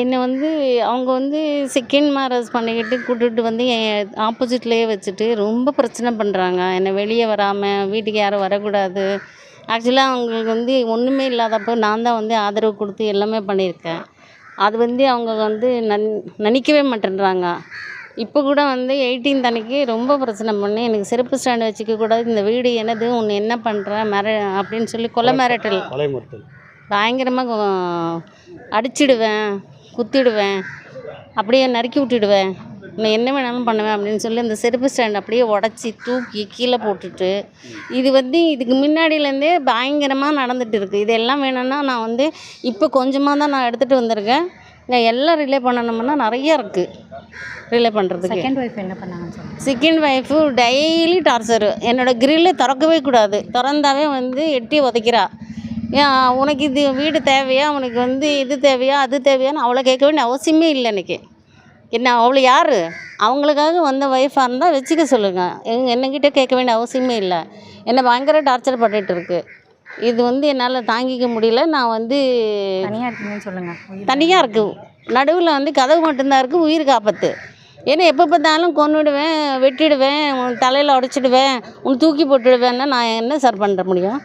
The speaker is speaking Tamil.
என்னை வந்து அவங்க வந்து செகண்ட் மேரேஜ் பண்ணிக்கிட்டு கூட்டிட்டு வந்து என் ஆப்போசிட்லேயே வச்சுட்டு ரொம்ப பிரச்சனை பண்ணுறாங்க. என்னை வெளியே வராமல் வீட்டுக்கு யாரும் வரக்கூடாது. ஆக்சுவலாக அவங்களுக்கு வந்து ஒன்றுமே இல்லாதப்போ நான் தான் வந்து ஆதரவு கொடுத்து எல்லாமே பண்ணியிருக்கேன். அது வந்து அவங்க வந்து நினைக்கவே மாட்டேன்றாங்க. இப்போ கூட வந்து 18th அன்னைக்கு ரொம்ப பிரச்சனை பண்ணி எனக்கு செருப்பு ஸ்டாண்ட் வச்சுக்க கூடாது, இந்த வீடு எனது, உன்னை என்ன பண்ணுற அப்படின்னு சொல்லி கொலை மிரட்டல். பயங்கரமாக அடிச்சிடுவேன், குத்திடுவேன், அப்படியே நறுக்கி விட்டுடுவேன், நான் என்ன வேணாலும் பண்ணுவேன் அப்படின்னு சொல்லி அந்த செருப்பு ஸ்டாண்ட் அப்படியே உடச்சி தூக்கி கீழே போட்டுட்டு, இது வந்து இதுக்கு முன்னாடியிலேருந்தே பயங்கரமாக நடந்துகிட்டு இருக்குது. இதெல்லாம் வேணும்னா நான் வந்து இப்போ கொஞ்சமாக தான் நான் எடுத்துகிட்டு வந்திருக்கேன். நான் எல்லாம் ரிலே பண்ணணும்னா நிறைய இருக்குது ரிலே பண்ணுறதுக்கு. செகண்ட் ஒய்ஃப் என்ன பண்ணாங்கன்னு சொல்லுங்கள். Second wife daily torture. என்னோடய கிரில்லை திறக்கவே கூடாது, திறந்தாவே வந்து எட்டி உதைக்கிறா. ஏன் உனக்கு இது வீடு தேவையா, உனக்கு வந்து இது தேவையா, அது தேவையான்னு அவளை கேட்க வேண்டிய அவசியமே இல்லை எனக்கு. என்ன அவளை யார், அவங்களுக்காக வந்த ஒய்ஃபாக இருந்தால் வச்சுக்க சொல்லுங்கள், என்னக்கிட்ட கேட்க வேண்டிய அவசியமே இல்லை. என்னை பயங்கர டார்ச்சர் பண்ணிகிட்டு இருக்குது. இது வந்து என்னால் தாங்கிக்க முடியல. நான் வந்து தனியாக இருக்கீங்கன்னு சொல்லுங்கள். தனியாக இருக்குது, நடுவில் வந்து கதவு மட்டும்தான் இருக்குது, உயிருக்கு ஆபத்து. ஏன்னா எப்போ பார்த்தாலும் கொன்னுடுவேன், வெட்டிடுவேன், உன் தலையில் உடச்சிடுவேன், உன்னை தூக்கி போட்டுடுவேன்னா நான் என்ன சார் பண்ண முடியும்?